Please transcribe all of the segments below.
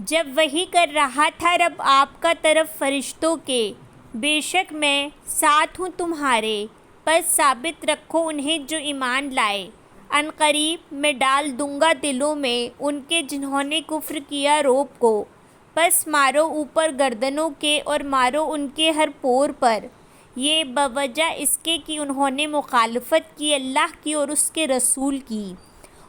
جب وحی کر رہا تھا رب آپ کا طرف فرشتوں کے، بے شک میں ساتھ ہوں تمہارے، پس ثابت رکھو انہیں جو ایمان لائے۔ ان قریب میں ڈال دوں گا دلوں میں ان کے جنہوں نے کفر کیا رعب کو، پس مارو اوپر گردنوں کے اور مارو ان کے ہر پور پر، یہ بوجہ اس کے کہ انہوں نے مخالفت کی اللہ کی اور اس کے رسول کی،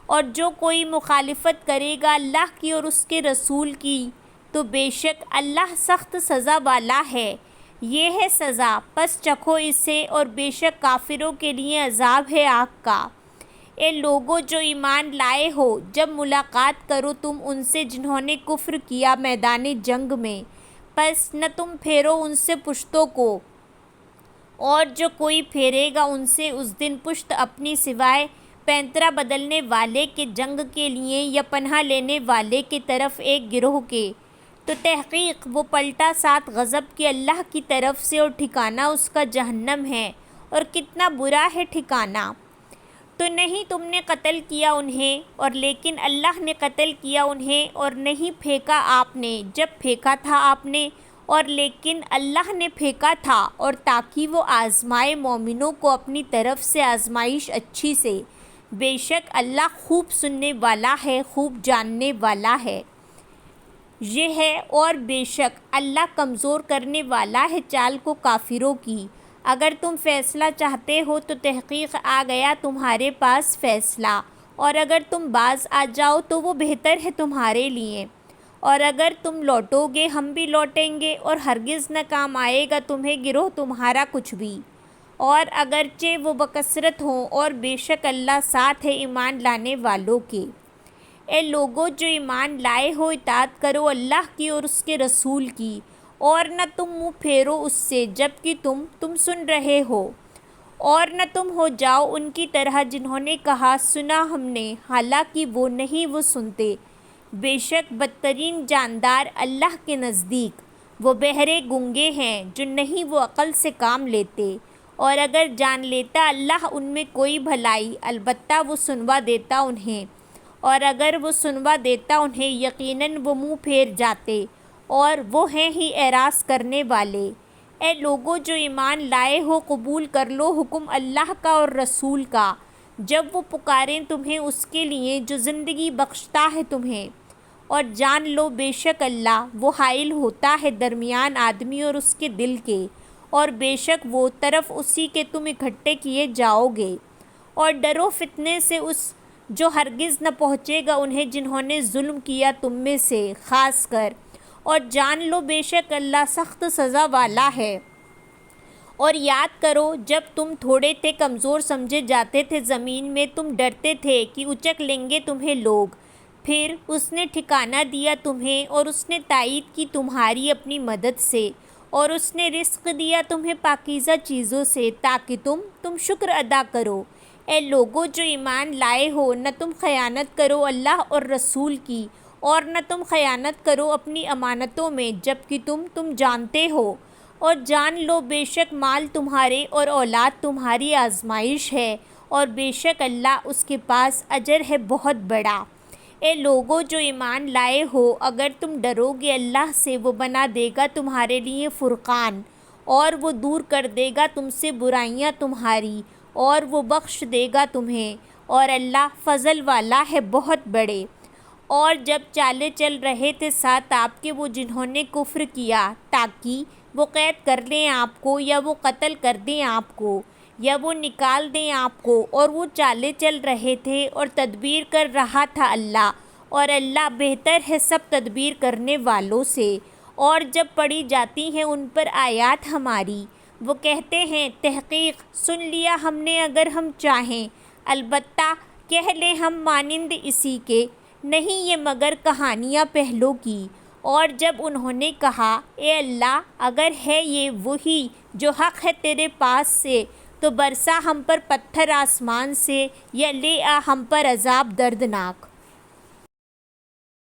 اور جو کوئی مخالفت کرے گا اللہ کی اور اس کے رسول کی تو بے شک اللہ سخت سزا والا ہے۔ یہ ہے سزا، پس چکھو اسے، اور بے شک کافروں کے لیے عذاب ہے آگ کا۔ اے لوگو جو ایمان لائے ہو، جب ملاقات کرو تم ان سے جنہوں نے کفر کیا میدان جنگ میں، پس نہ تم پھیرو ان سے پشتوں کو، اور جو کوئی پھیرے گا ان سے اس دن پشت اپنی سوائے پینترا بدلنے والے کے جنگ کے لیے یا پناہ لینے والے کی طرف ایک گروہ کے، تو تحقیق وہ پلٹا ساتھ غضب کے اللہ کی طرف سے، اور ٹھکانہ اس کا جہنم ہے، اور کتنا برا ہے ٹھکانہ۔ تو نہیں تم نے قتل کیا انہیں، اور لیکن اللہ نے قتل کیا انہیں، اور نہیں پھینکا آپ نے جب پھینکا تھا آپ نے، اور لیکن اللہ نے پھینکا تھا، اور تاکہ وہ آزمائے مومنوں کو اپنی طرف سے آزمائش اچھی سے۔ بے شک اللہ خوب سننے والا ہے، خوب جاننے والا ہے۔ یہ ہے اور بے شک اللہ کمزور کرنے والا ہے چال کو کافروں کی۔ اگر تم فیصلہ چاہتے ہو تو تحقیق آ گیا تمہارے پاس فیصلہ، اور اگر تم باز آ جاؤ تو وہ بہتر ہے تمہارے لیے، اور اگر تم لوٹو گے ہم بھی لوٹیں گے، اور ہرگز نہ کام آئے گا تمہیں گروہ تمہارا کچھ بھی، اور اگرچہ وہ بکثرت ہوں، اور بے شک اللہ ساتھ ہے ایمان لانے والوں کے۔ اے لوگو جو ایمان لائے ہو، اطاعت کرو اللہ کی اور اس کے رسول کی، اور نہ تم منہ پھیرو اس سے جبکہ تم سن رہے ہو، اور نہ تم ہو جاؤ ان کی طرح جنہوں نے کہا سنا ہم نے، حالانکہ وہ نہیں وہ سنتے۔ بے شک بدترین جاندار اللہ کے نزدیک وہ بہرے گونگے ہیں جو نہیں وہ عقل سے کام لیتے، اور اگر جان لیتا اللہ ان میں کوئی بھلائی البتہ وہ سنوا دیتا انہیں، اور اگر وہ سنوا دیتا انہیں یقیناً وہ منہ پھیر جاتے، اور وہ ہیں ہی اعراض کرنے والے۔ اے لوگو جو ایمان لائے ہو، قبول کر لو حکم اللہ کا اور رسول کا، جب وہ پکاریں تمہیں اس کے لیے جو زندگی بخشتا ہے تمہیں، اور جان لو بے شک اللہ وہ حائل ہوتا ہے درمیان آدمی اور اس کے دل کے، اور بے شک وہ طرف اسی کے تم اکٹھے کیے جاؤ گے۔ اور ڈرو فتنے سے اس جو ہرگز نہ پہنچے گا انہیں جنہوں نے ظلم کیا تم میں سے خاص کر، اور جان لو بے شک اللہ سخت سزا والا ہے۔ اور یاد کرو جب تم تھوڑے تھے کمزور سمجھے جاتے تھے زمین میں، تم ڈرتے تھے کہ اچک لیں گے تمہیں لوگ، پھر اس نے ٹھکانہ دیا تمہیں، اور اس نے تائید کی تمہاری اپنی مدد سے، اور اس نے رزق دیا تمہیں پاکیزہ چیزوں سے تاکہ تم شکر ادا کرو۔ اے لوگو جو ایمان لائے ہو، نہ تم خیانت کرو اللہ اور رسول کی، اور نہ تم خیانت کرو اپنی امانتوں میں جبکہ تم جانتے ہو، اور جان لو بے شک مال تمہارے اور اولاد تمہاری آزمائش ہے، اور بے شک اللہ اس کے پاس اجر ہے بہت بڑا۔ اے لوگو جو ایمان لائے ہو، اگر تم ڈرو گے اللہ سے وہ بنا دے گا تمہارے لیے فرقان، اور وہ دور کر دے گا تم سے برائیاں تمہاری، اور وہ بخش دے گا تمہیں، اور اللہ فضل والا ہے بہت بڑے۔ اور جب چالے چل رہے تھے ساتھ آپ کے وہ جنہوں نے کفر کیا، تاکہ وہ قید کر لیں آپ کو، یا وہ قتل کر دیں آپ کو، یا وہ نکال دیں آپ کو، اور وہ چالے چل رہے تھے اور تدبیر کر رہا تھا اللہ، اور اللہ بہتر ہے سب تدبیر کرنے والوں سے۔ اور جب پڑھی جاتی ہیں ان پر آیات ہماری، وہ کہتے ہیں تحقیق سن لیا ہم نے اگر ہم چاہیں، البتہ کہہ لیں ہم مانند اسی کے، نہیں یہ مگر کہانیاں پہلوں کی۔ اور جب انہوں نے کہا اے اللہ اگر ہے یہ وہی جو حق ہے تیرے پاس سے تو برسا ہم پر پتھر آسمان سے، یا لے آ ہم پر عذاب دردناک۔